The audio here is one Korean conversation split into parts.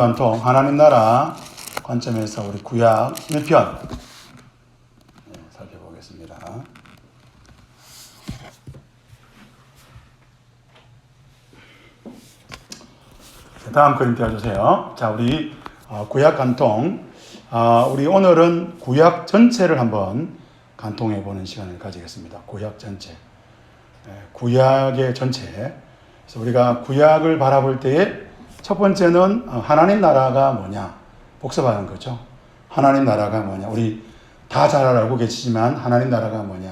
전통 하나님 나라 관점에서 우리 구약 1편 살펴보겠습니다. 다음 그림 띄워주세요. 자, 우리 구약 간통, 우리 오늘은 구약 전체를 한번 간통해 보는 시간을 가지겠습니다. 구약 전체, 구약의 전체. 그래서 우리가 구약을 바라볼 때에 첫 번째는 하나님 나라가 뭐냐, 복습하는 거죠. 하나님 나라가 뭐냐, 우리 다 잘 알고 계시지만 하나님 나라가 뭐냐.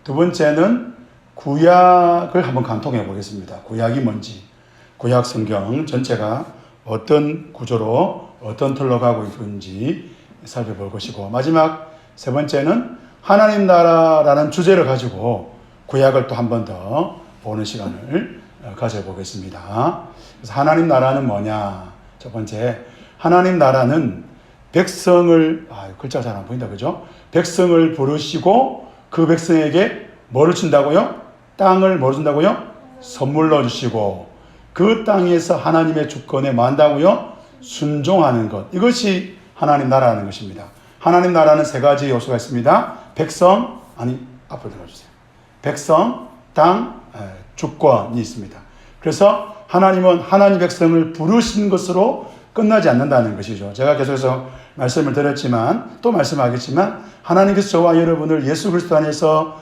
두 번째는 구약을 한번 간통해 보겠습니다. 구약이 뭔지, 구약 성경 전체가 어떤 구조로 어떤 틀로 가고 있는지 살펴볼 것이고, 마지막 세 번째는 하나님 나라라는 주제를 가지고 구약을 또 한 번 더 보는 시간을 가져보겠습니다. 그래서 하나님 나라는 뭐냐? 첫 번째, 하나님 나라는 백성을, 글자가 잘 안 보인다, 그죠? 백성을 부르시고 그 백성에게 뭐를 준다고요? 땅을 뭐를 준다고요? 선물로 주시고 그 땅에서 하나님의 주권에 뭐 한다고요? 순종하는 것. 이것이 하나님 나라라는 것입니다. 하나님 나라는 세 가지 요소가 있습니다. 백성, 앞으로 들어주세요. 백성, 땅, 주권이 있습니다. 그래서 하나님은 하나님 백성을 부르신 것으로 끝나지 않는다는 것이죠. 제가 계속해서 말씀을 드렸지만 또 말씀하겠지만 하나님께서 저와 여러분을 예수 그리스도 안에서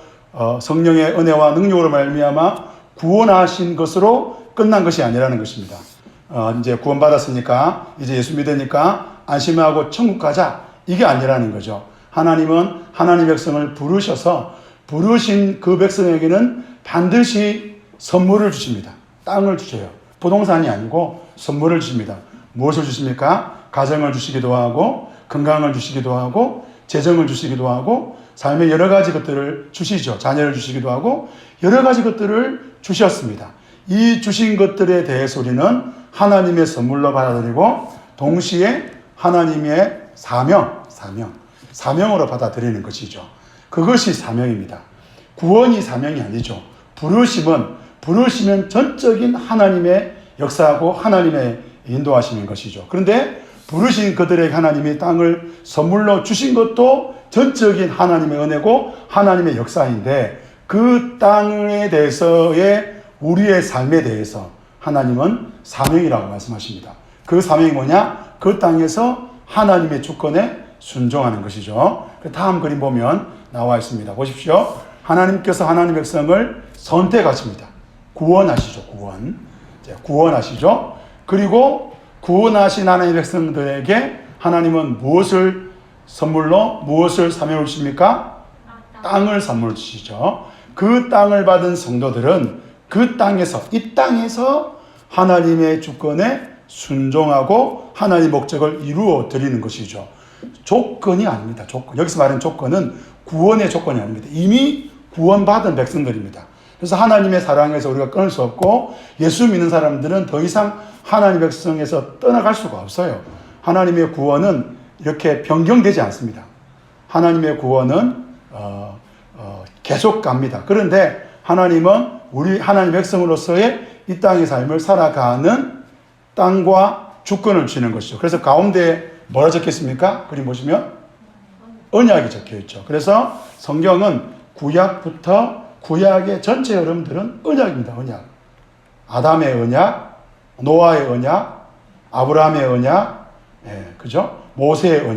성령의 은혜와 능력으로 말미암아 구원하신 것으로 끝난 것이 아니라는 것입니다. 이제 구원받았으니까 이제 예수 믿으니까 안심하고 천국 가자, 이게 아니라는 거죠. 하나님은 하나님 백성을 부르셔서 부르신 그 백성에게는 반드시 선물을 주십니다. 땅을 주셔요. 부동산이 아니고 선물을 주십니다. 무엇을 주십니까? 가정을 주시기도 하고 건강을 주시기도 하고 재정을 주시기도 하고 삶의 여러 가지 것들을 주시죠. 자녀를 주시기도 하고 여러 가지 것들을 주셨습니다. 이 주신 것들에 대해서 우리는 하나님의 선물로 받아들이고 동시에 하나님의 사명으로 받아들이는 것이죠. 그것이 사명입니다. 구원이 사명이 아니죠. 부르시면 전적인 하나님의 역사하고 하나님의 인도하시는 것이죠. 그런데 부르신 그들에게 하나님이 땅을 선물로 주신 것도 전적인 하나님의 은혜고 하나님의 역사인데 그 땅에 대해서의 우리의 삶에 대해서 하나님은 사명이라고 말씀하십니다. 그 사명이 뭐냐? 그 땅에서 하나님의 주권에 순종하는 것이죠. 다음 그림 보면 나와 있습니다. 보십시오. 하나님께서 하나님 백성을 선택하십니다. 구원하시죠. 구원하시죠. 그리고 구원하신 하나님 백성들에게 하나님은 무엇을 사명을 주십니까? 땅을 선물로 주시죠. 그 땅을 받은 성도들은 그 땅에서, 이 땅에서 하나님의 주권에 순종하고 하나님의 목적을 이루어 드리는 것이죠. 조건이 아닙니다. 여기서 말하는 조건은 구원의 조건이 아닙니다. 이미 구원받은 백성들입니다. 그래서 하나님의 사랑에서 우리가 끊을 수 없고 예수 믿는 사람들은 더 이상 하나님의 백성에서 떠나갈 수가 없어요. 하나님의 구원은 이렇게 변경되지 않습니다. 하나님의 구원은 계속 갑니다. 그런데 하나님은 우리 하나님 백성으로서의 이 땅의 삶을 살아가는 땅과 주권을 주시는 것이죠. 그래서 가운데 뭐라 적혀 있습니까? 그림 보시면 언약이 적혀 있죠. 그래서 성경은 구약부터 구약의 전체 흐름들은 언약입니다. 언약. 아담의 언약, 노아의 언약, 아브라함의 언약, 그죠? 모세의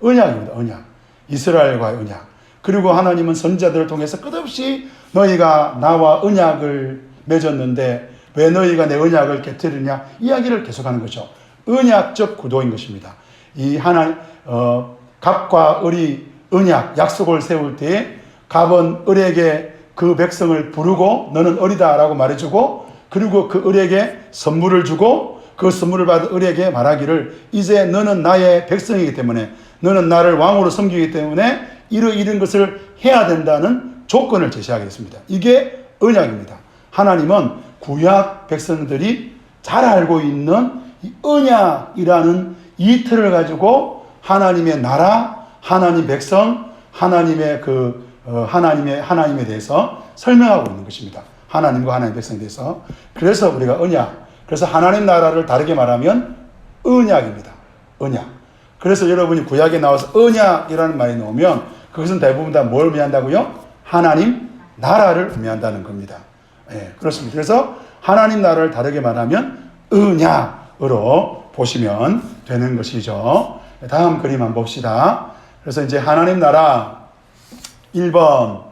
언약입니다. 언약. 이스라엘과의 언약. 그리고 하나님은 선지자들을 통해서 끝없이 너희가 나와 언약을 맺었는데 왜 너희가 내 언약을 깨뜨리냐? 이야기를 계속하는 거죠. 언약적 구도인 것입니다. 이 갑과 을이 언약, 약속을 세울 때에 갑은 을에게 그 백성을 부르고 너는 을이다라고 말해주고 그리고 그 을에게 선물을 주고 그 선물을 받은 을에게 말하기를 이제 너는 나의 백성이기 때문에 너는 나를 왕으로 섬기기 때문에 이런 것을 해야 된다는 조건을 제시하겠습니다. 이게 언약입니다. 하나님은 구약 백성들이 잘 알고 있는 이 언약이라는 이 틀을 가지고 하나님의 나라, 하나님 백성, 하나님에 대해서 설명하고 있는 것입니다. 하나님과 하나님 백성에 대해서. 그래서 우리가 그래서 하나님 나라를 다르게 말하면 언약입니다. 언약. 그래서 여러분이 구약에 나와서 언약이라는 말이 나오면 그것은 대부분 다 뭘 의미한다고요? 하나님 나라를 의미한다는 겁니다. 예, 그렇습니다. 그래서 하나님 나라를 다르게 말하면 언약으로 보시면 되는 것이죠. 다음 그림 한번 봅시다. 그래서 이제 하나님 나라 1번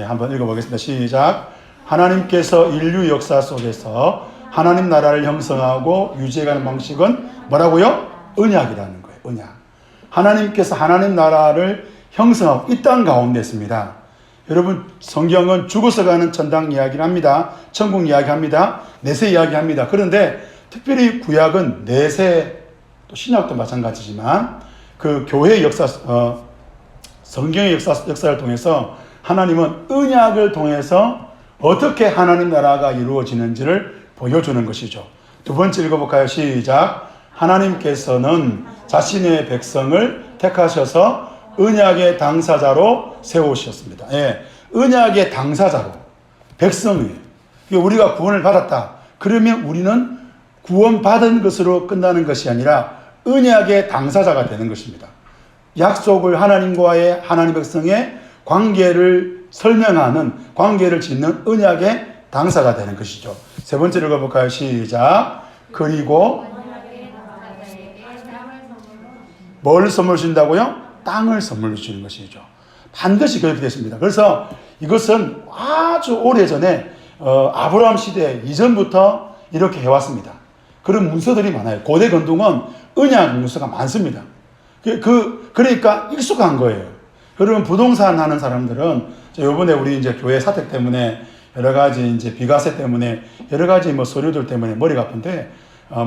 한번 읽어보겠습니다. 시작. 하나님께서 인류 역사 속에서 하나님 나라를 형성하고 유지해가는 방식은 뭐라고요? 언약이라는 거예요. 언약. 하나님께서 하나님 나라를 형성하고 이 땅 가운데 있습니다. 여러분 성경은 죽어서 가는 천당 이야기를 합니다. 천국 이야기합니다. 내세 이야기합니다. 그런데 특별히 구약은 내세, 또 신약도 마찬가지지만 그 교회의 역사, 성경의 역사를 통해서 하나님은 언약을 통해서 어떻게 하나님 나라가 이루어지는지를 보여주는 것이죠. 두 번째 읽어볼까요? 시작. 하나님께서는 자신의 백성을 택하셔서 언약의 당사자로 세우셨습니다. 예, 언약의 당사자로 백성이에요. 우리가 구원을 받았다. 그러면 우리는 구원받은 것으로 끝나는 것이 아니라 언약의 당사자가 되는 것입니다. 약속을 하나님과의 하나님 백성의 관계를 설명하는, 관계를 짓는 언약의 당사가 되는 것이죠. 세 번째 읽어볼까요? 시작. 그리고 뭘 선물 준다고요? 땅을 선물로 주는 것이죠. 반드시 그렇게 됐습니다. 그래서 이것은 아주 오래전에 아브라함 시대 이전부터 이렇게 해왔습니다. 그런 문서들이 많아요. 고대 건동은 언약 문서가 많습니다. 그러니까 익숙한 거예요. 그러면 부동산 하는 사람들은 이번에 우리 이제 교회 사택 때문에 여러 가지 이제 비과세 때문에 여러 가지 뭐 서류들 때문에 머리가 아픈데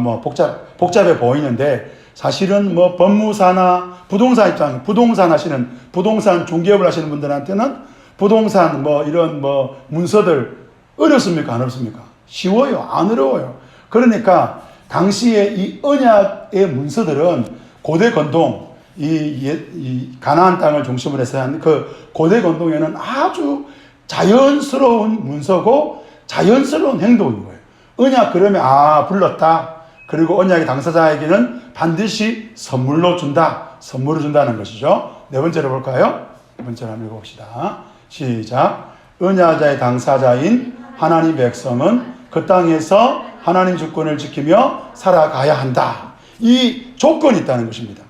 뭐 복잡해 보이는데 사실은 뭐 법무사나 부동산 입장, 부동산 하시는, 부동산 중개업을 하시는 분들한테는 부동산 뭐 이런 뭐 문서들 어렵습니까? 안 어렵습니까? 쉬워요. 안 어려워요. 그러니까 당시에 이 언약의 문서들은 고대 건동, 이 가나안 땅을 중심으로 해서 한 그 고대 건동에는 아주 자연스러운 문서고 자연스러운 행동인 거예요. 언약 그러면 불렀다. 그리고 언약의 당사자에게는 반드시 선물로 준다. 선물을 준다는 것이죠. 네 번째로 볼까요? 네 번째로 한번 읽어봅시다. 시작. 언약의 당사자인 하나님 백성은 그 땅에서 하나님 주권을 지키며 살아가야 한다. 이 조건이 있다는 것입니다.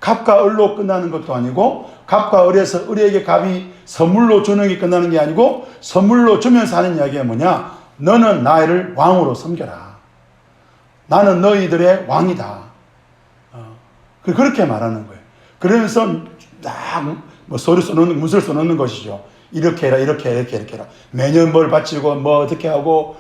갑과 을로 끝나는 것도 아니고 갑과 을에서 을에게 갑이 선물로 주는 게 끝나는 게 아니고 선물로 주면서 하는 이야기가 뭐냐? 너는 나를 왕으로 섬겨라. 나는 너희들의 왕이다. 그렇게 말하는 거예요. 그러면서 뭐 서류 써놓는, 문서를 써놓는 것이죠. 이렇게 해라, 이렇게 해라, 이렇게 해라. 매년 뭘 바치고, 뭐 어떻게 하고,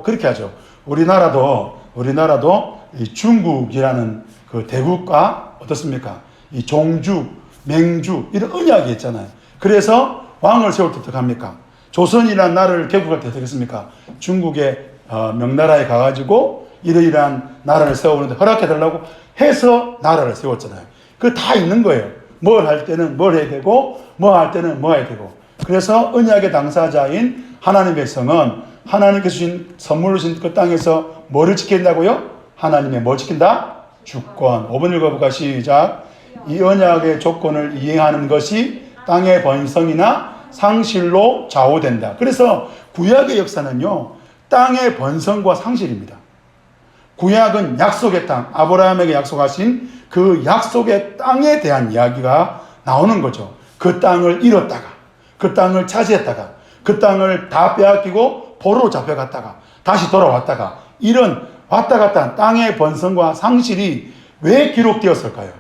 그렇게 하죠. 우리나라도 이 중국이라는 그 대국과 어떻습니까? 이 종주, 맹주, 이런 언약이 있잖아요. 그래서 왕을 세울 때 어떻게 합니까? 조선이라는 나라를 개국할 때 어떻게 했습니까? 중국의 명나라에 가가지고 이러이러한 나라를 세우는데 허락해달라고 해서 나라를 세웠잖아요. 그거 다 있는 거예요. 뭘 할 때는 뭘 해야 되고, 뭐 할 때는 뭐 해야 되고. 그래서 언약의 당사자인 하나님의 백성은 하나님께서 주신 선물로 주신 그 땅에서 뭐를 지킨다고요? 하나님의 뭘 지킨다? 주권. 5번 읽어볼까? 시작. 이 언약의 조건을 이행하는 것이 땅의 번성이나 상실로 좌우된다. 그래서 구약의 역사는요, 땅의 번성과 상실입니다. 구약은 약속의 땅, 아브라함에게 약속하신 그 약속의 땅에 대한 이야기가 나오는 거죠. 그 땅을 잃었다가, 그 땅을 차지했다가, 그 땅을 다 빼앗기고 포로로 잡혀갔다가, 다시 돌아왔다가, 이런 왔다 갔다 한 땅의 번성과 상실이 왜 기록되었을까요?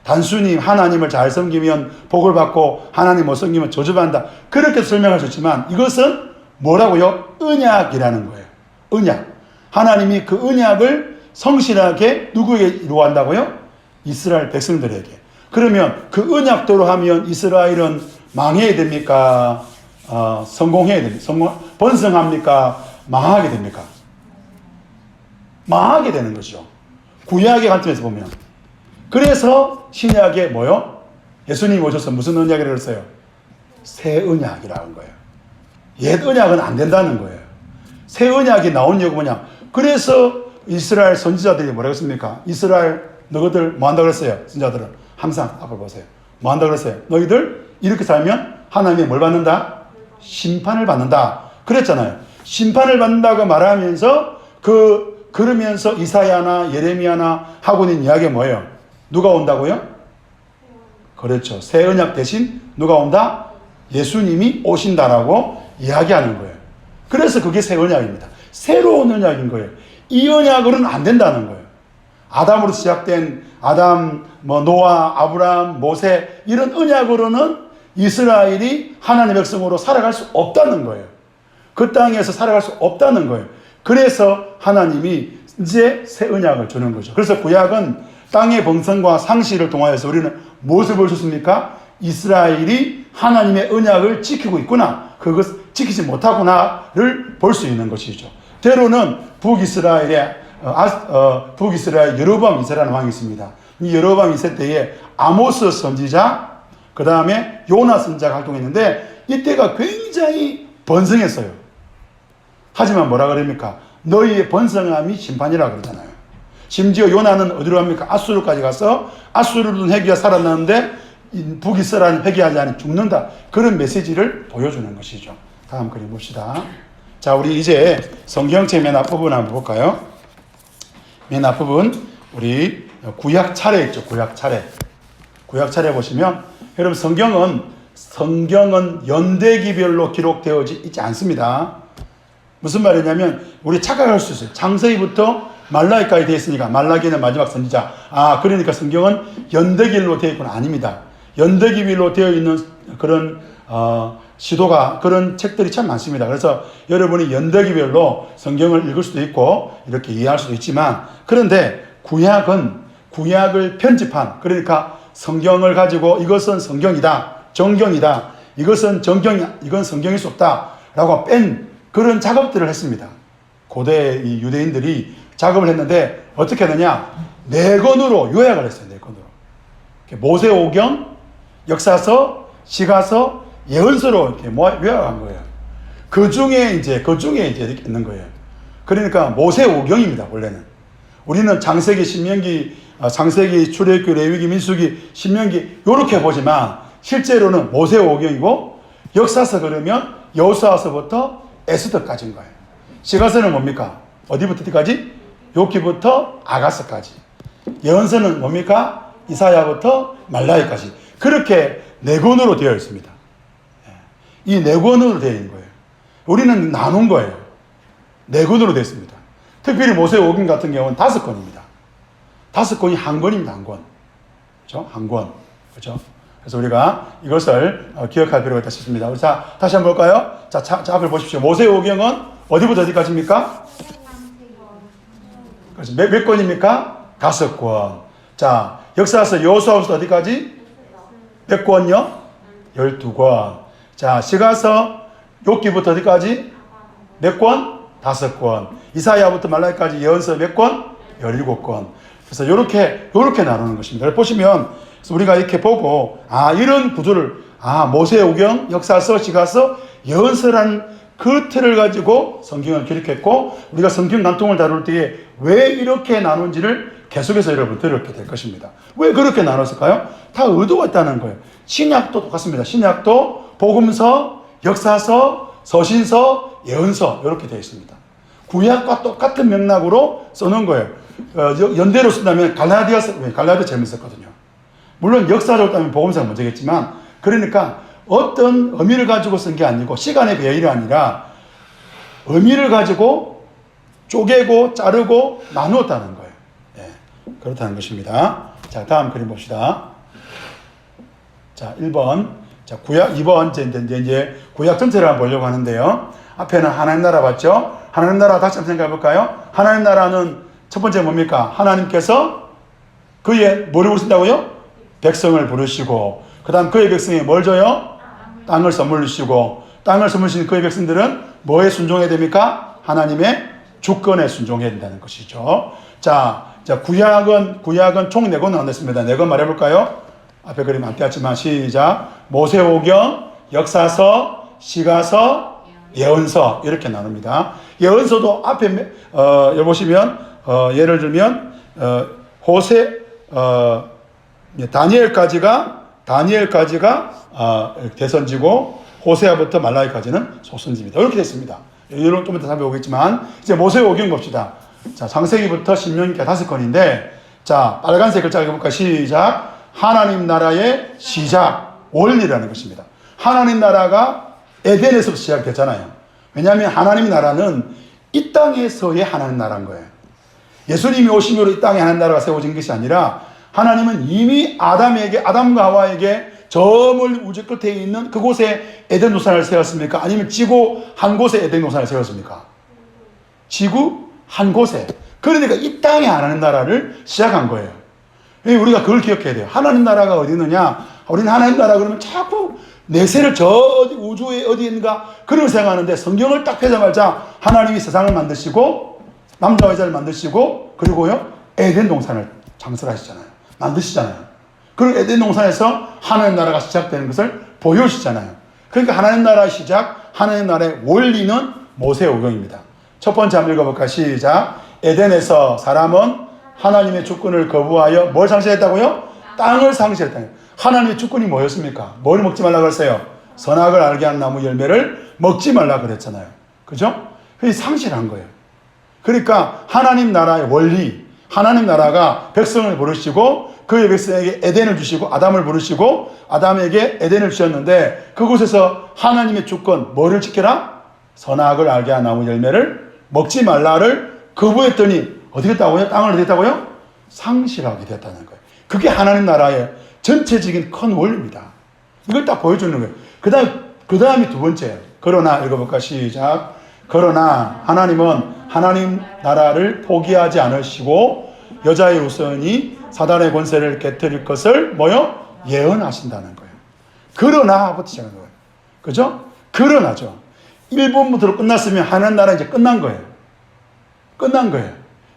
단순히 하나님을 잘 섬기면 복을 받고 하나님 못 섬기면 저주받는다. 그렇게 설명하셨지만 이것은 뭐라고요? 언약이라는 거예요. 언약. 하나님이 그 언약을 성실하게 누구에게 이루어한다고요? 이스라엘 백성들에게. 그러면 그 언약대로 하면 이스라엘은 망해야 됩니까? 성공해야 됩니까? 번성합니까? 망하게 됩니까? 망하게 되는 것이죠. 구약의 관점에서 보면. 그래서 신약에 뭐요? 예수님이 오셔서 무슨 언약이라고 했어요? 새 언약이라고 한 거예요. 옛 언약은 안 된다는 거예요. 새 언약이 나온 이유가 뭐냐? 그래서 이스라엘 선지자들이 뭐라고 했습니까? 이스라엘 너희들 뭐 한다 그랬어요? 선지자들은 항상 앞을 보세요. 뭐 한다 그랬어요? 너희들 이렇게 살면 하나님이 뭘 받는다? 심판을 받는다. 그랬잖아요. 심판을 받는다고 말하면서 그러면서 이사야나 예레미야나 하고 있는 이야기가 뭐예요? 누가 온다고요? 그렇죠. 새 언약 대신 누가 온다? 예수님이 오신다라고 이야기하는 거예요. 그래서 그게 새 언약입니다. 새로운 언약인 거예요. 이 언약으로는 안 된다는 거예요. 아담으로 시작된 아담, 노아, 아브라함, 모세 이런 언약으로는 이스라엘이 하나님의 백성으로 살아갈 수 없다는 거예요. 그 땅에서 살아갈 수 없다는 거예요. 그래서 하나님이 이제 새 언약을 주는 거죠. 그래서 구약은 땅의 번성과 상시를 통하여서 우리는 무엇을 볼 수 있습니까? 이스라엘이 하나님의 언약을 지키고 있구나, 그것을 지키지 못하구나를 볼 수 있는 것이죠. 때로는 북이스라엘 여로보암 2세라는 왕이 있습니다. 이 여로보암 2세 때에 아모스 선지자, 그 다음에 요나 선지자가 활동했는데 이때가 굉장히 번성했어요. 하지만 뭐라 그럽니까? 너희의 번성함이 심판이라 그러잖아요. 심지어 요나는 어디로 갑니까? 아수르까지 가서 아수르는 회개가 살아나는데 북이스라엘은 회개하지 않으면 죽는다. 그런 메시지를 보여주는 것이죠. 다음 그림 봅시다. 자, 우리 이제 성경책 맨 앞부분 한번 볼까요? 맨 앞부분 우리 구약 차례 있죠. 구약 차례. 구약 차례 보시면 여러분 성경은 연대기별로 기록되어 있지 않습니다. 무슨 말이냐면 우리 착각할 수 있어요. 창세기부터 말라기까지 되어 있으니까 말라기는 마지막 선지자. 그러니까 성경은 연대기별로 되어 있구나. 아닙니다. 연대기별로 되어 있는 그런 시도가 그런 책들이 참 많습니다. 그래서 여러분이 연대기별로 성경을 읽을 수도 있고 이렇게 이해할 수도 있지만, 그런데 구약을 편집한, 그러니까 성경을 가지고 이것은 성경이다, 정경이다, 이건 성경일 수 없다라고 뺀 그런 작업들을 했습니다. 고대 이 유대인들이 작업을 했는데 어떻게 하느냐? 4권으로 요약을 했어요. 4권으로. 모세오경, 역사서, 시가서, 예언서로 이렇게 요약한 거예요. 그 중에 이제 이렇게 있는 거예요. 그러니까 모세오경입니다. 원래는 우리는 창세기, 신명기, 창세기, 출애굽기, 레위기, 민수기, 신명기 이렇게 보지만 실제로는 모세오경이고, 역사서 그러면 여호수아서부터 에스더까지인 거예요. 시가서는 뭡니까? 어디부터 어디까지? 욥기부터 아가서까지. 예언서는 뭡니까? 이사야부터 말라기까지. 그렇게 4권으로 되어 있습니다. 이 4권으로 되어 있는 거예요. 우리는 나눈 거예요. 4권으로 되어 있습니다. 특별히 모세오경 같은 경우는 5권입니다. 5권이 한 권입니다. 한 권. 그렇죠? 한 권. 그렇죠? 그래서 우리가 이것을 기억할 필요가 있다 싶습니다. 자, 다시 한번 볼까요? 자, 앞을 보십시오. 모세오경은 어디부터 어디까지입니까? 그렇죠. 몇 권입니까? 5권. 자, 역사서 여호수아부터 어디까지? 몇 권요? 12권. 자, 시가서 욥기부터 어디까지? 몇 권? 5권. 이사야부터 말라기까지 예언서 몇 권? 17권. 그래서 이렇게 나누는 것입니다. 보시면 우리가 이렇게 보고 이런 구조를 모세오경, 역사서, 시가서, 예언서라는 그 틀을 가지고 성경을 기록했고, 우리가 성경 관통을 다룰 때에 왜 이렇게 나눈지를 계속해서 여러분 들었게 될 것입니다. 왜 그렇게 나눴을까요? 다 의도가 있다는 거예요. 신약도 똑같습니다. 신약도 복음서, 역사서, 서신서, 예언서 이렇게 되어 있습니다. 구약과 똑같은 맥락으로 써놓은 거예요. 연대로 쓴다면 갈라디아 제일 썼거든요. 물론 역사적으로 따면 복음서가 먼저겠지만, 그러니까 어떤 의미를 가지고 쓴 게 아니고 시간의 배열이 아니라 의미를 가지고 쪼개고 자르고 나누었다는 거예요. 그렇다는 것입니다. 자, 다음 그림 봅시다. 자, 1번. 자, 2번. 이제 구약 전체를 한번 보려고 하는데요. 앞에는 하나님 나라 봤죠? 하나님 나라 다시 한번 생각해 볼까요? 하나님 나라는 첫 번째 뭡니까? 하나님께서 그의 뭐를 부르신다고요? 백성을 부르시고, 그 다음 그의 백성이 뭘 줘요? 땅을 선물로 주시고, 땅을 선물로 주신 그의 백성들은 뭐에 순종해야 됩니까? 하나님의 주권에 순종해야 된다는 것이죠. 자, 구약은 총 4권 나눴습니다. 4권 말해볼까요? 앞에 그림 안 띄었지만 시작. 모세오경, 역사서, 시가서, 예언서 이렇게 나눕니다. 예언서도 앞에 여기 보시면 예를 들면 호세 다니엘까지가 대선지고 호세아부터 말라기까지는 소선지입니다. 이렇게 됐습니다. 이런 좀 이따 살펴보겠지만 이제 모세오경 봅시다. 자, 창세기부터 신명기까지 5건인데 자, 빨간색 글자 읽어볼까? 시작. 하나님 나라의 시작, 원리라는 것입니다. 하나님 나라가 에덴에서부터 시작됐잖아요. 왜냐하면 하나님 나라는 이 땅에서의 하나님 나라인 거예요. 예수님이 오심으로 이 땅에 하나님 나라가 세워진 것이 아니라 하나님은 이미 아담과 하와에게 저 멀리 우주 끝에 있는 그곳에 에덴 동산을 세웠습니까? 아니면 지구 한 곳에 에덴 동산을 세웠습니까? 지구 한 곳에. 그러니까 이 땅에 하나님 나라를 시작한 거예요. 우리가 그걸 기억해야 돼요. 하나님 나라가 어디 있느냐? 우리는 하나님 나라 그러면 자꾸 내세를 저 우주에 어디인가 그런 생각하는데 성경을 딱 펴자마자 하나님이 세상을 만드시고 남자와 여자를 만드시고 그리고요 에덴 동산을 창설하시잖아요. 만드시잖아요. 그리고 에덴 동산에서 하나님 나라가 시작되는 것을 보여주시잖아요. 그러니까 하나님 나라의 시작, 하나님 나라의 원리는 모세오경입니다. 첫 번째 한번 읽어볼까? 시작. 에덴에서 사람은 하나님의 주권을 거부하여 뭘 상실했다고요? 땅을 상실했다. 하나님의 주권이 뭐였습니까? 뭘 먹지 말라고 그랬어요? 선악을 알게 한 나무 열매를 먹지 말라고 그랬잖아요. 그죠? 그게 상실한 거예요. 그러니까 하나님 나라의 원리, 하나님 나라가 백성을 부르시고 그의 백성에게 에덴을 주시고 아담을 부르시고 아담에게 에덴을 주셨는데 그곳에서 하나님의 주권 뭐를 지켜라? 선악을 알게 한 나무 열매를 먹지 말라를 거부했더니 어떻게 됐다고요? 땅을 어떻게 됐다고요? 상실하게 됐다는 거예요. 그게 하나님 나라의 전체적인 큰 원리입니다. 이걸 딱 보여주는 거예요. 그 다음이 두 번째예요. 그러나 읽어볼까? 시작. 그러나 하나님은 하나님 나라를 포기하지 않으시고 여자의 우선이 사단의 권세를 깨뜨릴 것을 뭐요? 예언하신다는 거예요. 그러나부터 시작하는 거예요. 그죠? 그러나죠. 1번부터 끝났으면 하나님 나라 이제 끝난 거예요. 끝난 거예요.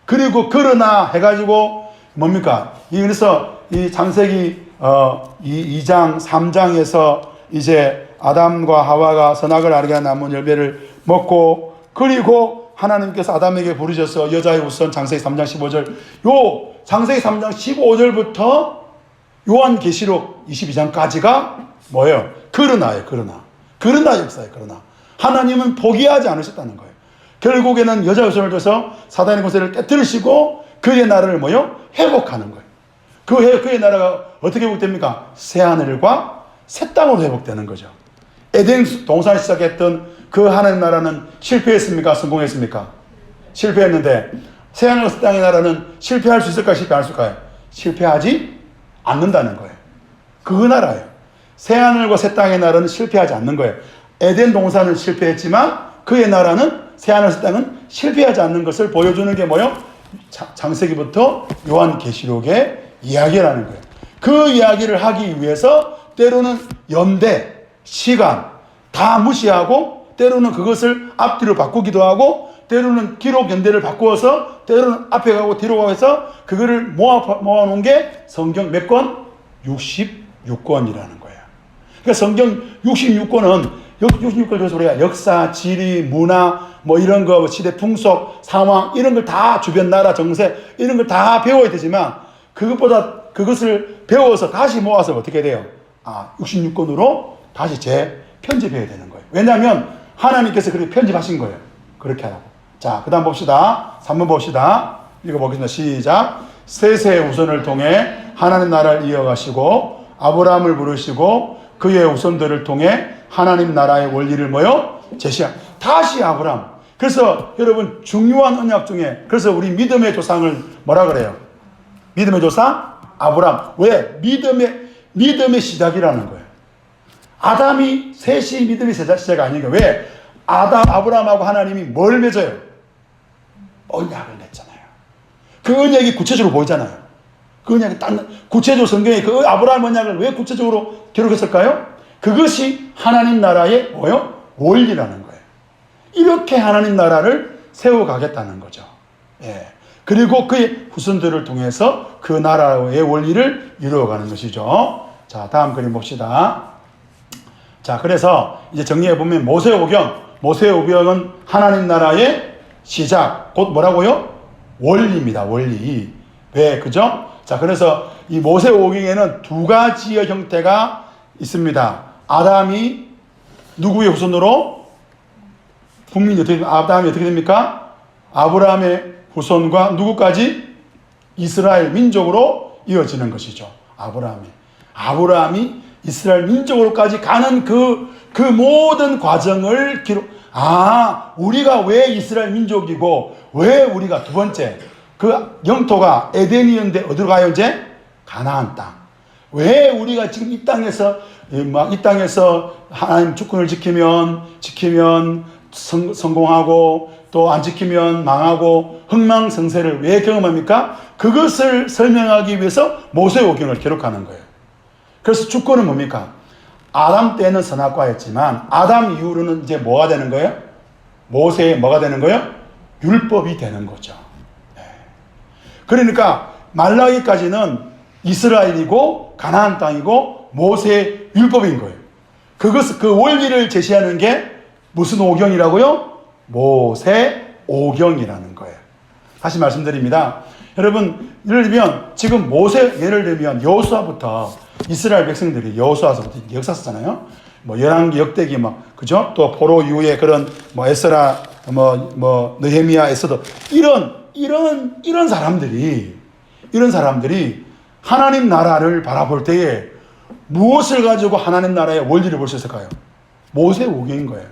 그리고 그러나 해가지고 뭡니까? 그래서 이 창세기 2장 3장에서 이제 아담과 하와가 선악을 알게 한 나무 열매를 먹고 그리고 하나님께서 아담에게 부르셔서 여자의 우선 창세기 3장 15절 요 창세기 3장 15절부터 요한계시록 22장까지가 뭐예요? 그러나예요. 그러나 역사예요. 그러나 하나님은 포기하지 않으셨다는 거예요. 결국에는 여자의 우선을 둬서 사단의 권세를 깨뜨리시고 그의 나라를 뭐요? 회복하는 거예요. 그의 나라가 어떻게 회복됩니까? 새하늘과 새 땅으로 회복되는 거죠. 에덴 동산을 시작했던 그 하나님 나라는 실패했습니까? 성공했습니까? 실패했는데 새하늘과 새 땅의 나라는 실패할 수 있을까요? 실패할 수 있을까요? 실패하지 않는다는 거예요. 그 나라예요. 새하늘과 새 땅의 나라는 실패하지 않는 거예요. 에덴 동산은 실패했지만 그의 나라는 새하늘 새 땅은 실패하지 않는 것을 보여주는 게 뭐예요? 창세기부터 요한계시록의 이야기라는 거예요. 그 이야기를 하기 위해서 때로는 연대, 시간 다 무시하고 때로는 그것을 앞뒤로 바꾸기도 하고 때로는 기록 연대를 바꾸어서 때로는 앞에 가고 뒤로 가고 해서 그거를 모아놓은 게 성경 몇 권? 66권이라는 거예요. 그러니까 성경 66권은 66권 그래서 우리가 역사, 지리, 문화 뭐 이런 거 시대 풍속, 상황 이런 걸 다 주변 나라 정세 이런 걸 다 배워야 되지만 그것보다 그것을 배워서 다시 모아서 어떻게 돼요? 66권으로 다시 재편집해야 되는 거예요. 왜냐하면 하나님께서 그렇게 편집하신 거예요. 그렇게 하라고. 자, 그 다음 봅시다. 3번 봅시다. 읽어보겠습니다. 시작. 셋의 우선을 통해 하나님 나라를 이어가시고 아브라함을 부르시고 그의 우선들을 통해 하나님 나라의 원리를 뭐요? 제시한. 다시 아브라함. 그래서 여러분 중요한 언약 중에 그래서 우리 믿음의 조상을 뭐라 그래요? 믿음의 조상? 아브라함. 왜? 믿음의 시작이라는 거예요. 아담이 셋이 믿음의 시작 아닌가? 왜? 아브라함하고 하나님이 뭘 맺어요? 언약을 맺잖아요. 그 언약이 구체적으로 보이잖아요. 그 언약이 구체적으로 성경에 그 아브라함 언약을 왜 구체적으로 기록했을까요? 그것이 하나님 나라의 뭐요? 원리라는 거예요. 이렇게 하나님 나라를 세워가겠다는 거죠. 예. 그리고 그의 후손들을 통해서 그 나라의 원리를 이루어가는 것이죠. 자, 다음 그림 봅시다. 자, 그래서 이제 정리해보면 모세오경은 하나님 나라의 시작, 곧 뭐라고요? 원리입니다. 원리. 왜? 그죠? 자, 그래서 이 모세오경에는 두 가지의 형태가 있습니다. 아담이 누구의 후손으로? 국민이 아담이 어떻게 됩니까? 아브라함의 후손과 누구까지? 이스라엘 민족으로 이어지는 것이죠. 아브라함이 이스라엘 민족으로까지 가는 그 모든 과정을 우리가 왜 이스라엘 민족이고, 왜 우리가 두 번째, 그 영토가 에덴이었는데 어디로 가요, 이제? 가나안 땅. 왜 우리가 지금 이 땅에서 하나님 주권을 지키면 성공하고, 또 안 지키면 망하고, 흥망성쇠를 왜 경험합니까? 그것을 설명하기 위해서 모세오경을 기록하는 거예요. 그래서 주권은 뭡니까? 아담 때는 선악과였지만 아담 이후로는 이제 뭐가 되는 거예요? 모세의 뭐가 되는 거예요? 율법이 되는 거죠. 그러니까 말라기까지는 이스라엘이고 가나안 땅이고 모세의 율법인 거예요. 그 원리를 제시하는 게 무슨 오경이라고요? 모세오경이라는 거예요. 다시 말씀드립니다. 여러분, 예를 들면 지금 예를 들면 여호수아부터 이스라엘 백성들이 여호수아서부터 역사서잖아요. 열왕기, 역대기 그죠? 또 포로 이후에 그런 에스라, 느헤미야, 에스더 이런 사람들이 하나님 나라를 바라볼 때에 무엇을 가지고 하나님 나라의 원리를 볼 수 있을까요? 모세오경인 거예요.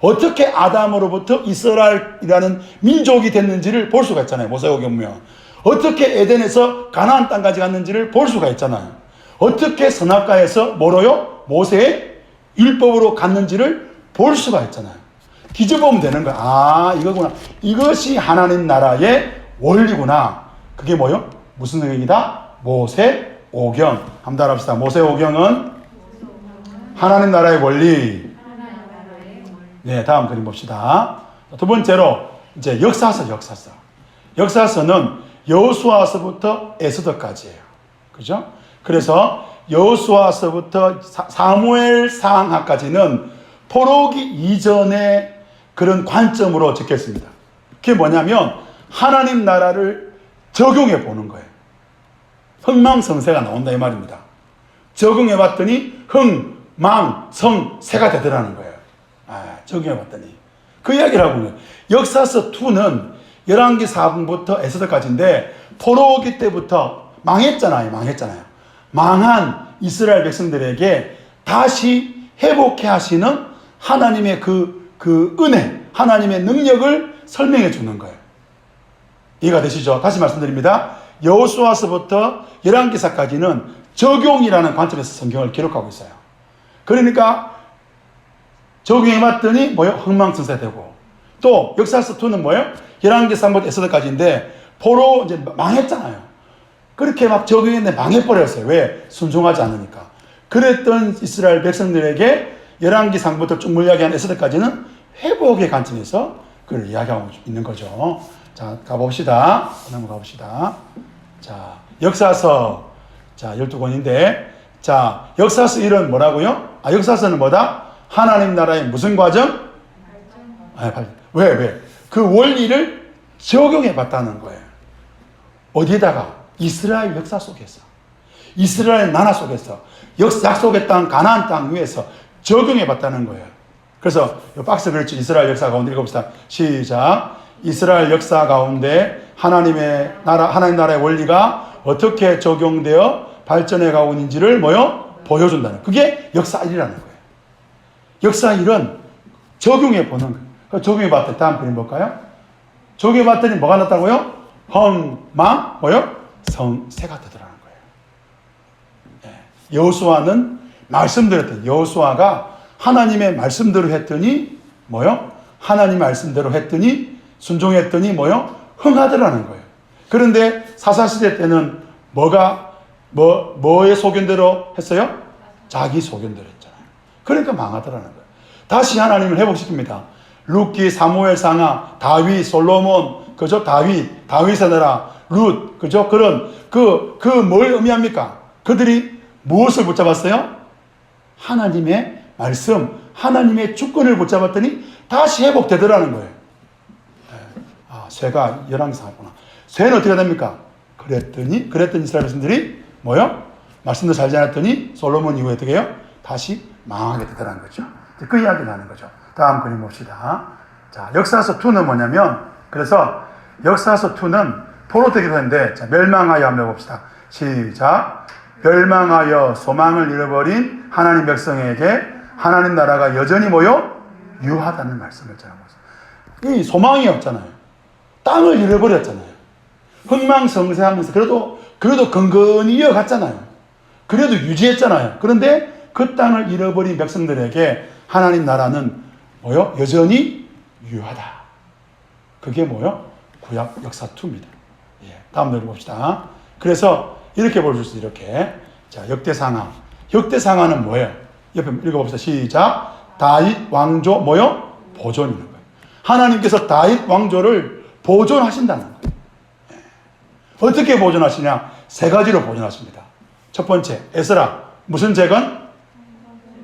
어떻게 아담으로부터 이스라엘이라는 민족이 됐는지를 볼 수가 있잖아요. 모세오경 보면 어떻게 에덴에서 가나안 땅까지 갔는지를 볼 수가 있잖아요. 어떻게 선악과에서 뭐로요? 모세의 율법으로 갔는지를 볼 수가 있잖아요. 뒤져보면 되는 거야. 이거구나. 이것이 하나님 나라의 원리구나. 그게 뭐요? 무슨 의견이다? 모세오경. 한번 따라합시다. 모세오경은 하나님 나라의 원리. 네, 다음 그림 봅시다. 두 번째로 이제 역사서는 여호수아서부터 에스더까지예요. 그죠? 그래서 여호수아서부터 사무엘상하까지는 포로기 이전의 그런 관점으로 적혔습니다. 그게 뭐냐면 하나님 나라를 적용해 보는 거예요. 흥망성쇠가 나온다 이 말입니다. 적용해 봤더니 흥망성쇠가 되더라는 거예요. 적용해 봤더니 그 이야기를 하고 있는 거예요. 역사서 2는 열왕기 4분부터 에스더까지인데 포로기 때부터 망했잖아요. 망한 이스라엘 백성들에게 다시 회복해 하시는 하나님의 그 은혜, 하나님의 능력을 설명해 주는 거예요. 이해가 되시죠? 다시 말씀드립니다. 여호수아서부터 열왕기사까지는 적용이라는 관점에서 성경을 기록하고 있어요. 그러니까 적용해 봤더니 흥망성쇠 되고, 또 역사서 2는 열왕기사부터 에스더까지인데 포로 이제 망했잖아요. 그렇게 적용했는데 망해버렸어요. 왜? 순종하지 않으니까. 그랬던 이스라엘 백성들에게 열왕기상부터 쭉 이야기한 에스더까지는 회복의 관점에서 그걸 이야기하고 있는 거죠. 자, 가봅시다. 가봅시다. 자, 역사서. 자, 12권인데. 자, 역사서 1은 뭐라고요? 역사서는 뭐다? 하나님 나라의 무슨 과정? 왜? 그 원리를 적용해 봤다는 거예요. 어디에다가? 이스라엘 역사 속에서, 이스라엘 나라 속에서, 약속의 땅 가나안 땅 위에서 적용해 봤다는 거예요. 그래서 박스 그렸죠. 이스라엘 역사 가운데 읽어봅시다. 시작. 이스라엘 역사 가운데 하나님 나라의 원리가 어떻게 적용되어 발전해 가고 있는지를 보여준다는, 그게 역사 1이라는 거예요. 역사 1은 적용해 보는 거예요. 적용해 봤더니 다음 그림 볼까요? 적용해 봤더니 뭐가 났다고요? 성쇠가 되더라는 거예요. 여호수아는 여호수아가 하나님의 말씀대로 했더니 하나님 말씀대로 했더니 순종했더니 흥하더라는 거예요. 그런데 사사시대 때는 뭐의 소견대로 했어요? 자기 소견대로 했잖아요. 그러니까 망하더라는 거예요. 다시 하나님을 회복시킵니다. 룻기, 사무엘상하, 다윗, 솔로몬, 그죠? 다윗의 나라, 룻, 그죠? 그런, 뭘 의미합니까? 그들이 무엇을 붙잡았어요? 하나님의 말씀, 하나님의 주권을 붙잡았더니 다시 회복되더라는 거예요. 쇠가 열왕기상하구나. 쇠는 어떻게 됩니까? 그랬더니 이스라엘 백성들이 뭐요? 말씀도 잘 지났더니 솔로몬 이후에 어떻게 해요? 다시 망하게 되더라는 거죠. 그 이야기를 하는 거죠. 다음 그림 봅시다. 자, 역사서 2는 뭐냐면, 그래서 역사서 2는 포로되게 되는데, 자, 멸망하여 한번 봅시다. 시작. 멸망하여 소망을 잃어버린 하나님 백성에게 하나님 나라가 여전히 뭐요? 유하다는 말씀을 전하고 있어요. 이 소망이 없잖아요. 땅을 잃어버렸잖아요. 흥망성쇠하면서 그래도 근근히 이어갔잖아요. 그래도 유지했잖아요. 그런데 그 땅을 잃어버린 백성들에게 하나님 나라는 뭐요? 여전히 유하다. 그게 뭐요? 구약 역사 2입니다. 예, 다음 내용 봅시다. 그래서 이렇게 볼 수 있어요. 이렇게. 자, 역대상하. 역대상하는 뭐예요? 옆에 읽어봅시다. 시작. 다윗 왕조 뭐요? 보존이는 거예요. 하나님께서 다윗 왕조를 보존하신다는 거예요. 예. 어떻게 보존하시냐? 세 가지로 보존하십니다. 첫 번째, 에스라. 무슨 재건?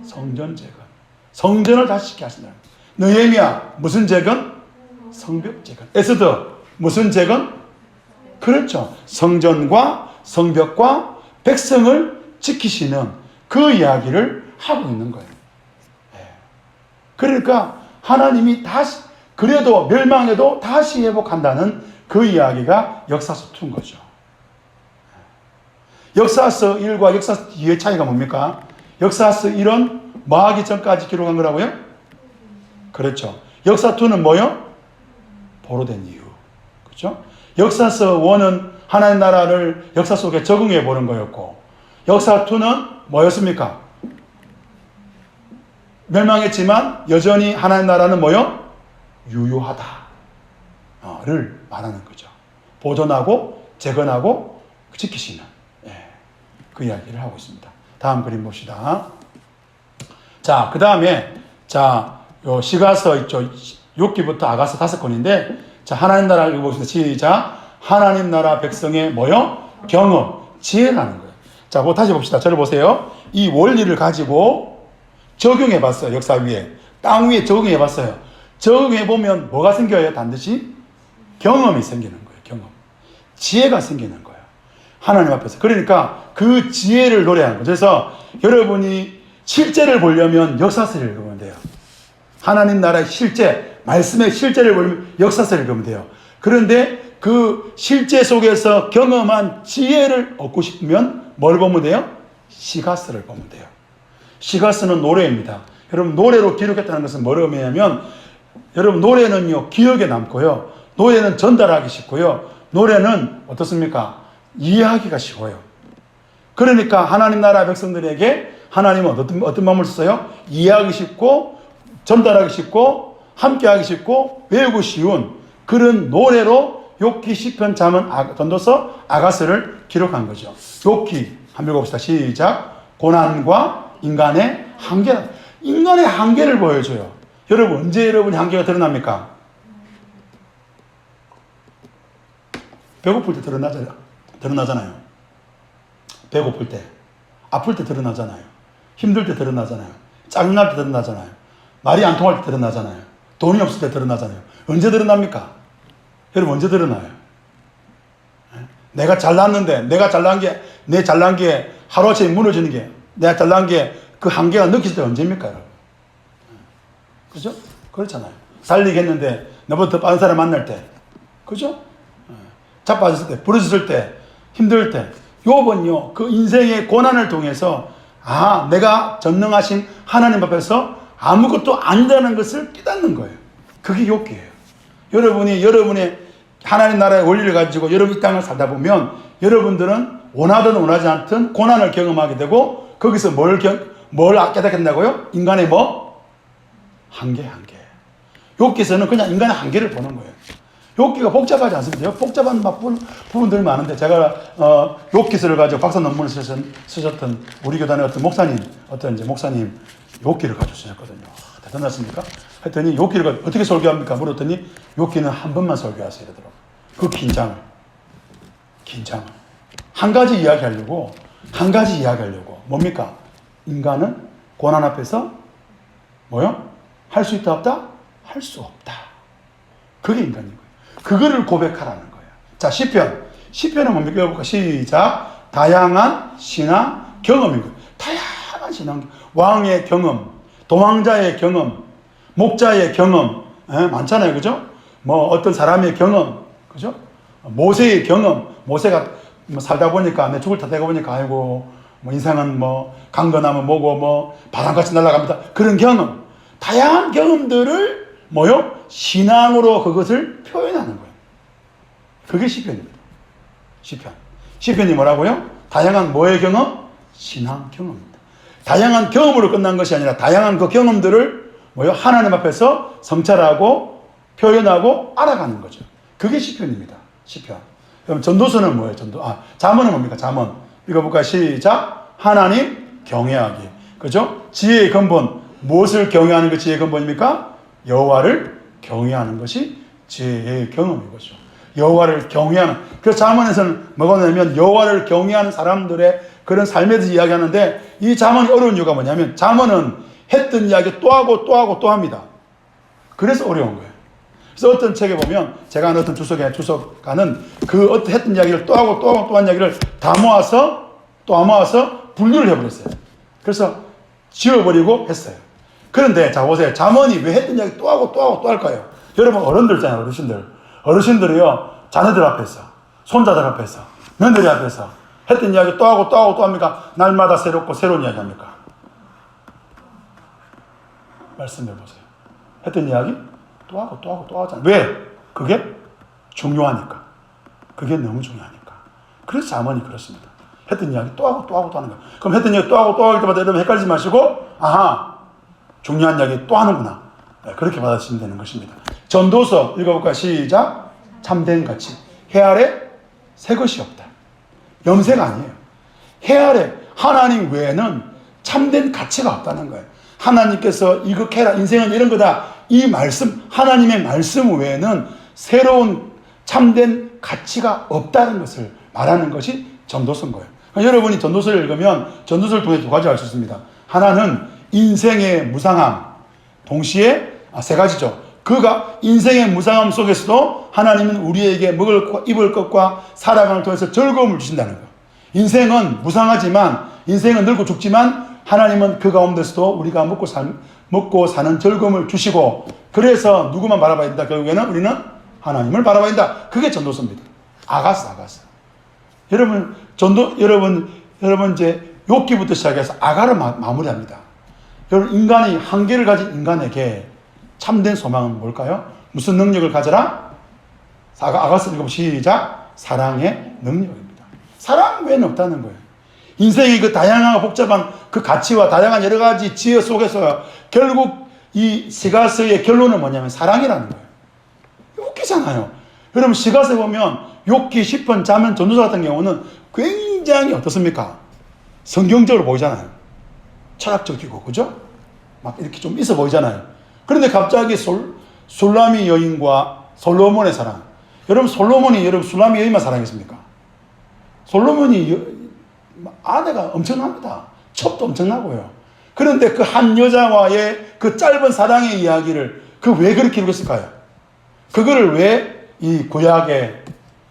성전 재건. 성전을 다시 짓게 하신다는 거예요. 느헤미야. 무슨 재건? 성벽 재건. 에스더. 무슨 재건? 그렇죠. 성전과 성벽과 백성을 지키시는 그 이야기를 하고 있는 거예요. 그러니까 하나님이 다시, 그래도 멸망해도 다시 회복한다는 그 이야기가 역사서 2인 거죠. 역사서 1과 역사서 2의 차이가 뭡니까? 역사서 1은 뭐 하기 전까지 기록한 거라고요? 그렇죠. 역사 2는 뭐요? 보로된 이유. 그렇죠? 역사서 1은 하나님 나라를 역사 속에 적응해 보는 거였고, 역사 2는 뭐였습니까? 멸망했지만 여전히 하나님 나라는 뭐요? 유효하다를 말하는 거죠. 보존하고 재건하고 지키시는, 그 이야기를 하고 있습니다. 다음 그림 봅시다. 자, 그 다음에 요 시가서 있죠. 6기부터 아가서 5권인데, 자, 하나님 나라를 읽어보겠습니다. 시작. 하나님 나라 백성의 뭐요? 경험, 지혜라는 거예요. 자, 다시 봅시다. 저를 보세요. 이 원리를 가지고 적용해 봤어요. 역사 위에. 땅 위에 적용해 봤어요. 적용해 보면 뭐가 생겨요? 반드시 경험이 생기는 거예요. 경험. 지혜가 생기는 거예요. 하나님 앞에서. 그러니까 그 지혜를 노래하는 거죠. 그래서 여러분이 실제를 보려면 역사서를 읽으면 돼요. 하나님 나라의 실제, 말씀의 실제를 보려면 역사서를 읽으면 돼요. 그런데 그 실제 속에서 경험한 지혜를 얻고 싶으면 뭘 보면 돼요? 시가서를 보면 돼요. 시가서는 노래입니다. 여러분, 노래로 기록했다는 것은 뭐를 의미하냐면, 여러분, 노래는요, 기억에 남고요. 노래는 전달하기 쉽고요. 노래는 어떻습니까? 이해하기가 쉬워요. 그러니까 하나님 나라 백성들에게 하나님은 어떤 마음을 썼어요? 이해하기 쉽고, 전달하기 쉽고, 함께하기 쉽고, 외우기 쉬운 그런 노래로 욥기, 시편, 잠언, 전도서, 아가서를 기록한 거죠. 욥기 한번 읽어봅시다. 시작. 고난과 인간의 한계. 인간의 한계를 보여줘요. 여러분, 언제 여러분이 한계가 드러납니까? 배고플 때 드러나잖아요. 배고플 때. 아플 때 드러나잖아요. 힘들 때 드러나잖아요. 짜증날 때 드러나잖아요. 말이 안 통할 때 드러나잖아요. 돈이 없을 때 드러나잖아요. 언제 드러납니까? 여러분, 언제 드러나요? 내가 잘났는데, 내 잘난 게 하루아침에 무너지는 게, 내가 잘난 게 그 한계가 느껴질 때 언제입니까, 여러분? 그죠? 그렇잖아요. 달리겠는데, 너보다 더 빠른 사람 만날 때. 그죠? 자빠졌을 때, 부러졌을 때, 힘들 때. 욥은요, 그 인생의 고난을 통해서, 내가 전능하신 하나님 앞에서 아무것도 아니라는 것을 깨닫는 거예요. 그게 욥기예요. 여러분의 하나님 나라의 원리를 가지고 여러분 이 땅을 살다 보면 여러분들은 원하든 원하지 않든 고난을 경험하게 되고 거기서 뭘 깨닫겠다고요? 인간의 한계. 욥기에서는 그냥 인간의 한계를 보는 거예요. 욥기가 복잡하지 않습니다. 복잡한 부분들이 많은데 제가 욥기서를 가지고 박사 논문을 쓰셨던 우리 교단의 어떤 목사님 욥기를 가지고 쓰셨거든요. 대단하십니까? 했더니 욥기를 어떻게 설교합니까? 물었더니 욥기는 한 번만 설교하세요. 이러더라고요. 그 긴장을. 한 가지 이야기하려고. 뭡니까? 인간은 고난 앞에서 뭐요? 할 수 있다 없다? 할 수 없다. 그게 인간인 거예요. 그거를 고백하라는 거예요. 자, 시편. 시편은 뭡니까? 읽어볼까? 시작. 다양한 신앙 경험인 거예요. 다양한 신앙. 왕의 경험, 도망자의 경험, 목자의 경험, 많잖아요. 그죠? 뭐 어떤 사람의 경험, 그죠? 모세의 경험. 모세가 뭐 살다 보니까, 내 죽을 때 되고 보니까, 아이고, 뭐 인생은 뭐 강건하면 뭐고, 뭐 바람같이 날아갑니다. 그런 경험. 다양한 경험들을 뭐요? 신앙으로 그것을 표현하는 거예요. 그게 시편입니다. 시편. 시편이 뭐라고요? 다양한 뭐의 경험? 신앙 경험입니다. 다양한 경험으로 끝난 것이 아니라 다양한 그 경험들을 뭐요? 하나님 앞에서 성찰하고 표현하고 알아가는 거죠. 그게 시편입니다. 시편. 그럼 전도서는 뭐예요? 잠언은 뭡니까? 잠언. 읽어볼까? 시작. 하나님 경외하기. 그죠? 지혜의 근본. 무엇을 경외하는 게 지혜의 근본입니까? 여호와를 경외하는 것이 지혜의 경험인 거죠. 여호와를 경외하는. 그래서 잠언에서는 뭐가 나냐면 여호와를 경외하는 사람들의 그런 삶에 대해서 이야기하는데, 이 잠언이 어려운 이유가 뭐냐면 잠언은 했던 이야기 또 하고 또 하고 또 합니다. 그래서 어려운 거예요. 그래서 어떤 책에 보면, 제가 아는 어떤 주석가는 그 어떤 했던 이야기를 또 하고 또 하고 또 한 이야기를 다 모아서 분류를 해버렸어요. 그래서 지워버리고 했어요. 그런데 자 보세요. 잠언이 왜 했던 이야기 또 하고 또 하고 또 할까요? 여러분 어른들 있잖아요. 어르신들이요. 자녀들 앞에서, 손자들 앞에서, 며느리 앞에서 했던 이야기 또 하고 또 하고 또 합니까? 날마다 새롭고 새로운 이야기 합니까? 말씀해 보세요. 했던 이야기 또 하고 또 하고 또 하잖아요. 왜? 그게 중요하니까. 그게 너무 중요하니까. 그래서 잠언이 그렇습니다. 했던 이야기 또 하고 또 하고 또 하는 거예요. 그럼 했던 이야기 또 하고 또 할 때마다 여러분 헷갈리지 마시고, 아하, 중요한 이야기 또 하는구나. 네, 그렇게 받아주시면 되는 것입니다. 전도서 읽어볼까? 시작. 참된 가치. 해 아래 새 것이 없다. 염세가 아니에요. 해 아래 하나님 외에는 참된 가치가 없다는 거예요. 하나님께서 이극해라, 인생은 이런 거다. 이 말씀, 하나님의 말씀 외에는 새로운 참된 가치가 없다는 것을 말하는 것이 전도서인 거예요. 그러니까 여러분이 전도서를 읽으면 전도서를 통해 두 가지 알 수 있습니다. 하나는 인생의 무상함, 동시에 세 가지죠. 그가 인생의 무상함 속에서도 하나님은 우리에게 먹을 것, 입을 것과 살아감을 통해서 즐거움을 주신다는 거예요. 인생은 무상하지만, 인생은 늙고 죽지만 하나님은 그 가운데서도 우리가 먹고 사는 즐거움을 주시고, 그래서 누구만 바라봐야 된다? 결국에는 우리는 하나님을 바라봐야 된다. 그게 전도서입니다. 아가스. 여러분 이제 욥기부터 시작해서 아가를 마무리합니다. 여러분, 인간이 한계를 가진 인간에게 참된 소망은 뭘까요? 무슨 능력을 가져라? 아가스 읽어보면 시작. 사랑의 능력입니다. 사랑 외에는 없다는 거예요. 인생의 그 다양하고 복잡한 그 가치와 다양한 여러 가지 지혜 속에서 결국 이 시가서의 결론은 뭐냐면 사랑이라는 거예요. 웃기잖아요. 여러분, 시가서에 보면 욥기, 시편, 잠언, 전도서 같은 경우는 굉장히 어떻습니까? 성경적으로 보이잖아요. 철학적이고, 그죠? 막 이렇게 좀 있어 보이잖아요. 그런데 갑자기 술라미 여인과 솔로몬의 사랑. 여러분, 여러분 술라미 여인만 사랑했습니까? 솔로몬이 아내가 엄청납니다. 첩도 엄청나고요. 그런데 그 한 여자와의 그 짧은 사랑의 이야기를 왜 그렇게 기록했을까요? 그거를 왜 이 구약의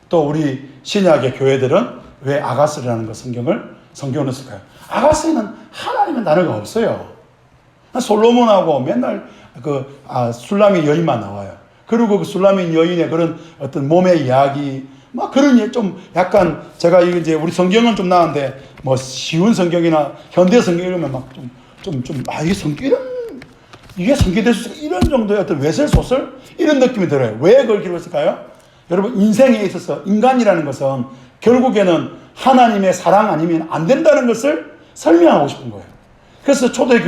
또 우리 신약의 교회들은 왜 아가스라는 성경을 넣었을까요? 아가스에는 하나님의 단어가 없어요. 솔로몬하고 맨날 술라미 여인만 나와요. 그리고 그 술라미 여인의 그런 어떤 몸의 이야기, 막 그런 좀 약간, 제가 이제 우리 성경은 좀 나은데 뭐 쉬운 성경이나 현대 성경 이러면 이게 성경될 수 있을까? 이런 정도의 어떤 외설 소설 이런 느낌이 들어요. 왜 그걸 기록했을까요? 여러분, 인생에 있어서 인간이라는 것은 결국에는 하나님의 사랑 아니면 안 된다는 것을 설명하고 싶은 거예요. 그래서 초대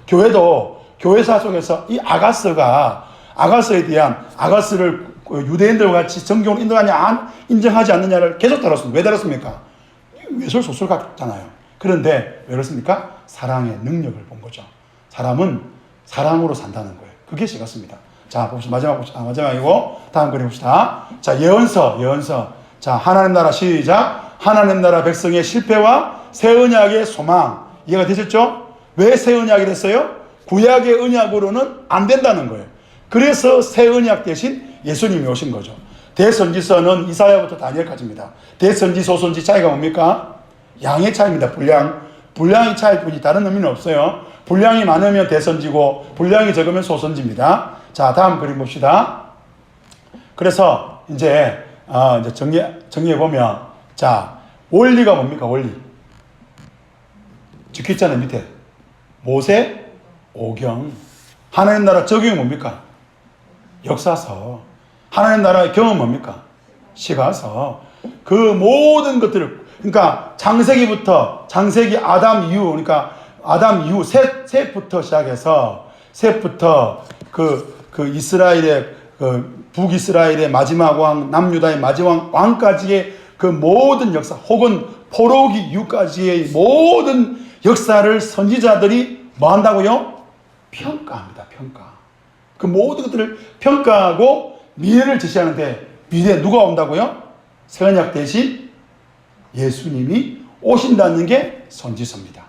교회도 교회사 속에서 이 아가스에 대한 아가스를 유대인들과 같이 정경으로 인정하지 않느냐를 계속 다뤘습니다. 왜 다뤘습니까? 외설 소설 같잖아요. 그런데 왜 그렇습니까? 사랑의 능력을 본 거죠. 사람은 사랑으로 산다는 거예요. 그게 시가서입니다. 자, 봅시다. 마지막이고 다음 그림 봅시다. 자, 예언서. 자, 하나님 나라 시작. 하나님 나라 백성의 실패와 새 언약의 소망. 이해가 되셨죠? 왜 새 언약이 됐어요? 구약의 언약으로는 안 된다는 거예요. 그래서 새 언약 대신 예수님이 오신 거죠. 대선지서는 이사야부터 다니엘까지입니다. 대선지, 소선지 차이가 뭡니까? 양의 차이입니다. 분량의 차이뿐이 다른 의미는 없어요. 분량이 많으면 대선지고 분량이 적으면 소선지입니다. 자, 다음 그림 봅시다. 그래서 이제 정리해 보면, 자, 원리가 뭡니까? 원리 적혀 있잖아요. 밑에 모세 오경. 하나님 나라 적용이 뭡니까? 역사서. 하나님 나라의 경험 뭡니까? 시가서. 그 모든 것들을, 그러니까 창세기 아담 이후, 그러니까 아담 이후 셋부터 시작해서 셋부터 그 이스라엘의 북이스라엘의 마지막 왕, 남유다의 마지막 왕까지의 그 모든 역사, 혹은 포로기 이후까지의 모든 역사를 선지자들이 뭐 한다고요? 평가합니다. 평가. 그 모든 것들을 평가하고 미래를 제시하는데, 미래에 누가 온다고요? 새 언약 대신 예수님이 오신다는 게 선지서입니다.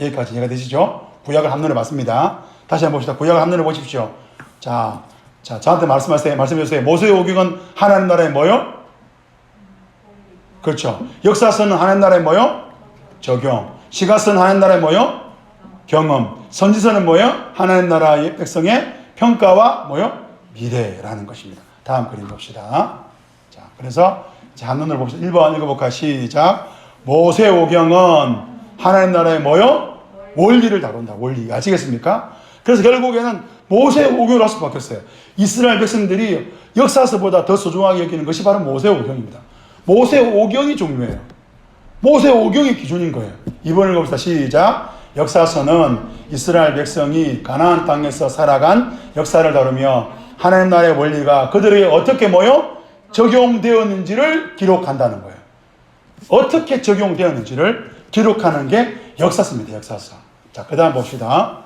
여기까지 이해가 되시죠? 구약을 한눈에 봤습니다. 다시 한번 봅시다. 구약을 한눈에 보십시오. 자, 저한테 말씀해 주세요. 모세의 오경은 하나님 나라의 뭐요? 그렇죠. 역사서는 하나님 나라의 뭐요? 적용. 시가서는 하나님 나라의 뭐요? 경험. 선지서는 뭐요? 하나님 나라의 백성의 평가와 뭐요? 미래라는 것입니다. 다음 그림 봅시다. 자, 그래서 한눈을 봅시다. 1번 읽어볼까요? 시작. 모세 오경은 하나님 나라의 뭐요? 원리를 다룬다. 원리. 아시겠습니까? 그래서 결국에는 모세 오경으로 할 수밖에 없어요. 이스라엘 백성들이 역사서보다 더 소중하게 여기는 것이 바로 모세 오경입니다. 모세 오경이 중요해요. 모세 오경이 기준인 거예요. 2번 읽어봅시다. 시작. 역사서는 이스라엘 백성이 가나안 땅에서 살아간 역사를 다루며 하나님 나라의 원리가 그들에게 어떻게 적용되었는지를 기록한다는 거예요. 어떻게 적용되었는지를 기록하는 게 역사서입니다. 역사서. 자, 그 다음 봅시다.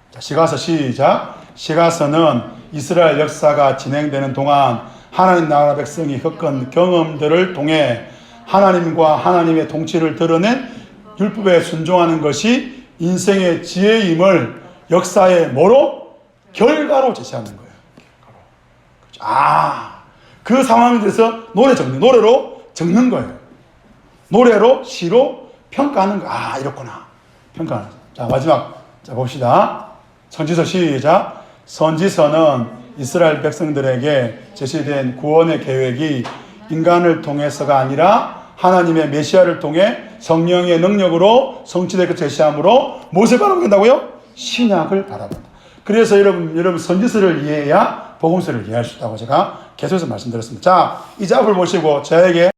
자, 시가서 시작. 시가서는 이스라엘 역사가 진행되는 동안 하나님 나라 백성이 겪은 경험들을 통해 하나님과 하나님의 통치를 드러낸 율법에 순종하는 것이 인생의 지혜임을 역사의 결과로 제시하는 거예요. 그 상황에 대해서 노래로 적는 거예요. 노래로, 시로 평가하는 거. 이렇구나. 평가하는 거. 자, 마지막. 자, 봅시다. 선지서 시작. 선지서는 이스라엘 백성들에게 제시된 구원의 계획이 인간을 통해서가 아니라 하나님의 메시아를 통해 성령의 능력으로 성취될 것 제시함으로 무엇을 바라본다고요? 신약을 바라본다. 그래서 여러분 선지서를 이해해야 복음서를 이해할 수 있다고 제가 계속해서 말씀드렸습니다. 자, 이 잡을 보시고 저에게